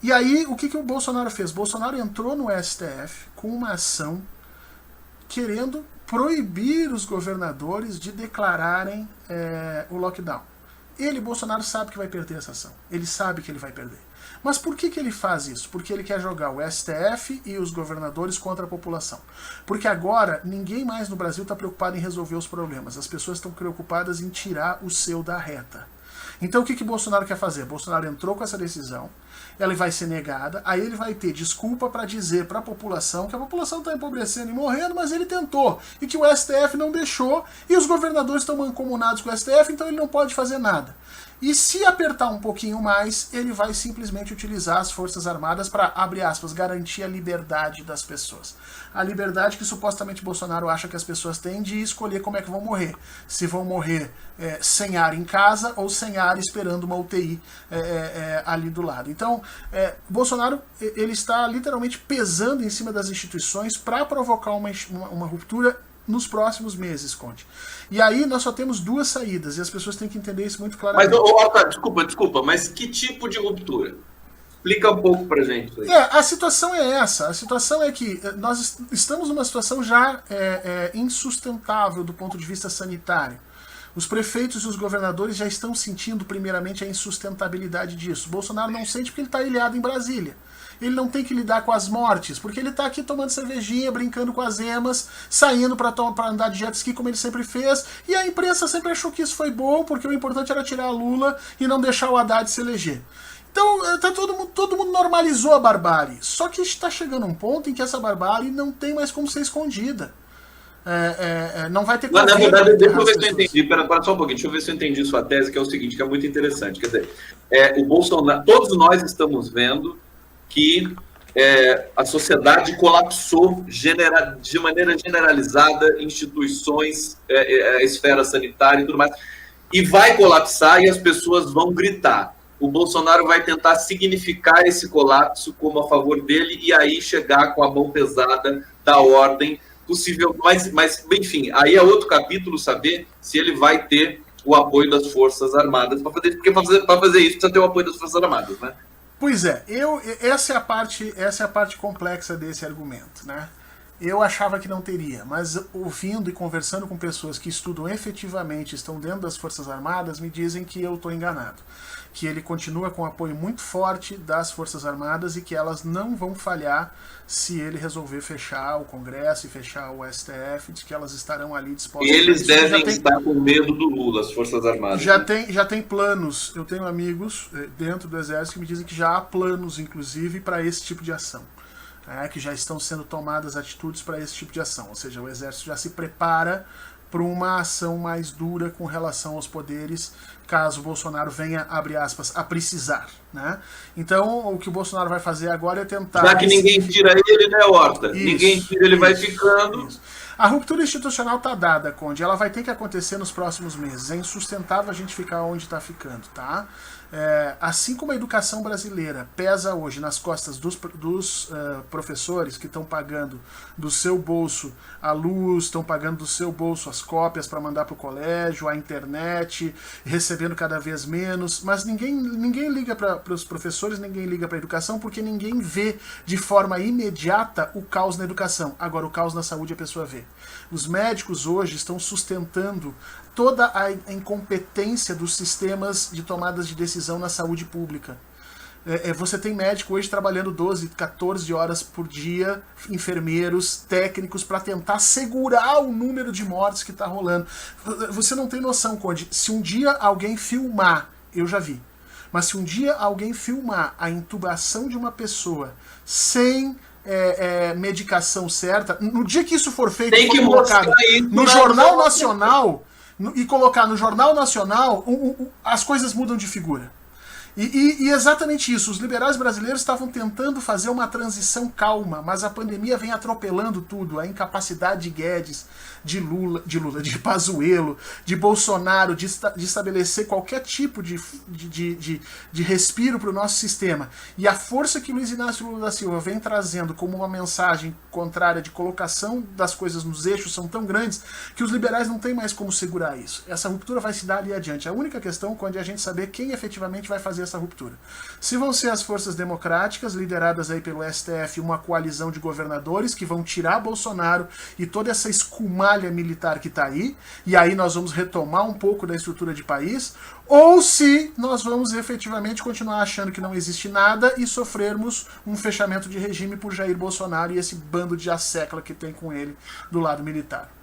E aí, o que o Bolsonaro fez? O Bolsonaro entrou no STF com uma ação querendo proibir os governadores de declararem o lockdown. Ele, Bolsonaro, sabe que vai perder essa ação. Ele sabe que ele vai perder. Mas por que ele faz isso? Porque ele quer jogar o STF e os governadores contra a população. Porque agora ninguém mais no Brasil está preocupado em resolver os problemas. As pessoas estão preocupadas em tirar o seu da reta. Então o que Bolsonaro quer fazer? Bolsonaro entrou com essa decisão, ela vai ser negada, aí ele vai ter desculpa para dizer para a população que a população está empobrecendo e morrendo, mas ele tentou, e que o STF não deixou, e os governadores estão mancomunados com o STF, então ele não pode fazer nada. E se apertar um pouquinho mais, ele vai simplesmente utilizar as Forças Armadas para, abre aspas, garantir a liberdade das pessoas. A liberdade que supostamente Bolsonaro acha que as pessoas têm de escolher como é que vão morrer. Se vão morrer sem ar em casa ou sem ar esperando uma UTI ali do lado. Então, Bolsonaro ele está literalmente pesando em cima das instituições para provocar uma ruptura nos próximos meses, Conde. E aí nós só temos duas saídas, e as pessoas têm que entender isso muito claramente. Mas, desculpa, mas que tipo de ruptura? Explica um pouco pra gente. A situação é essa. A situação é que nós estamos numa situação já insustentável do ponto de vista sanitário. Os prefeitos e os governadores já estão sentindo, primeiramente, a insustentabilidade disso. Bolsonaro não sente porque ele está ilhado em Brasília. Ele não tem que lidar com as mortes, porque ele está aqui tomando cervejinha, brincando com as emas, saindo para andar de jet ski como ele sempre fez, e a imprensa sempre achou que isso foi bom, porque o importante era tirar a Lula e não deixar o Haddad se eleger. Então, todo mundo normalizou a barbárie. Só que está chegando um ponto em que essa barbárie não tem mais como ser escondida. Não vai ter como. Na verdade, deixa eu ver se eu entendi. Pera só um pouquinho, deixa eu ver se eu entendi sua tese, que é o seguinte, que é muito interessante. Quer dizer, o Bolsonaro, todos nós estamos vendo que a sociedade colapsou de maneira generalizada, instituições, a esfera sanitária e tudo mais, e vai colapsar e as pessoas vão gritar. O Bolsonaro vai tentar significar esse colapso como a favor dele e aí chegar com a mão pesada da ordem possível. Mas enfim, aí é outro capítulo saber se ele vai ter o apoio das Forças Armadas para fazer, porque para fazer isso precisa ter o apoio das Forças Armadas, né? Pois é, essa é a parte complexa desse argumento, né? Eu achava que não teria, mas ouvindo e conversando com pessoas que estudam efetivamente, estão dentro das Forças Armadas, me dizem que eu estou enganado. Que ele continua com um apoio muito forte das Forças Armadas e que elas não vão falhar se ele resolver fechar o Congresso e fechar o STF, de que elas estarão ali dispostas. Eles devem estar com medo do Lula, as Forças Armadas. Já tem planos, eu tenho amigos dentro do Exército que me dizem que já há planos, inclusive, para esse tipo de ação. Que já estão sendo tomadas atitudes para esse tipo de ação. Ou seja, o Exército já se prepara para uma ação mais dura com relação aos poderes, caso o Bolsonaro venha, abre aspas, a precisar. Né? Então, o que o Bolsonaro vai fazer agora é tentar... Já que ninguém tira ele, né, Horta? Ninguém tira, ele vai ficando... Isso. A ruptura institucional está dada, Conde. Ela vai ter que acontecer nos próximos meses. É insustentável a gente ficar onde está ficando, tá? Assim como a educação brasileira pesa hoje nas costas dos professores que estão pagando do seu bolso a luz, estão pagando do seu bolso as cópias para mandar para o colégio, a internet, recebendo cada vez menos, mas ninguém liga para os professores, ninguém liga para a educação, porque ninguém vê de forma imediata o caos na educação. Agora, o caos na saúde a pessoa vê. Os médicos hoje estão sustentando toda a incompetência dos sistemas de tomadas de decisão na saúde pública. Você tem médico hoje trabalhando 12, 14 horas por dia, enfermeiros, técnicos, para tentar segurar o número de mortes que está rolando. Você não tem noção, Conde. Se um dia alguém filmar, eu já vi, mas se um dia alguém filmar a intubação de uma pessoa sem medicação certa, no dia que isso for feito, tem que colocado no Jornal Nacional, e colocar no Jornal Nacional, as coisas mudam de figura. E exatamente isso, os liberais brasileiros estavam tentando fazer uma transição calma, mas a pandemia vem atropelando tudo, a incapacidade de Guedes, de Pazuello, de Bolsonaro, de estabelecer qualquer tipo de respiro para o nosso sistema. E a força que Luiz Inácio Lula da Silva vem trazendo como uma mensagem contrária de colocação das coisas nos eixos são tão grandes que os liberais não têm mais como segurar isso. Essa ruptura vai se dar ali adiante. A única questão, quando é a gente saber quem efetivamente vai fazer essa ruptura. Se vão ser as forças democráticas, lideradas aí pelo STF, uma coalizão de governadores que vão tirar Bolsonaro e toda essa escumalha militar que está aí, e aí nós vamos retomar um pouco da estrutura de país, ou se nós vamos efetivamente continuar achando que não existe nada e sofrermos um fechamento de regime por Jair Bolsonaro e esse bando de assecla que tem com ele do lado militar.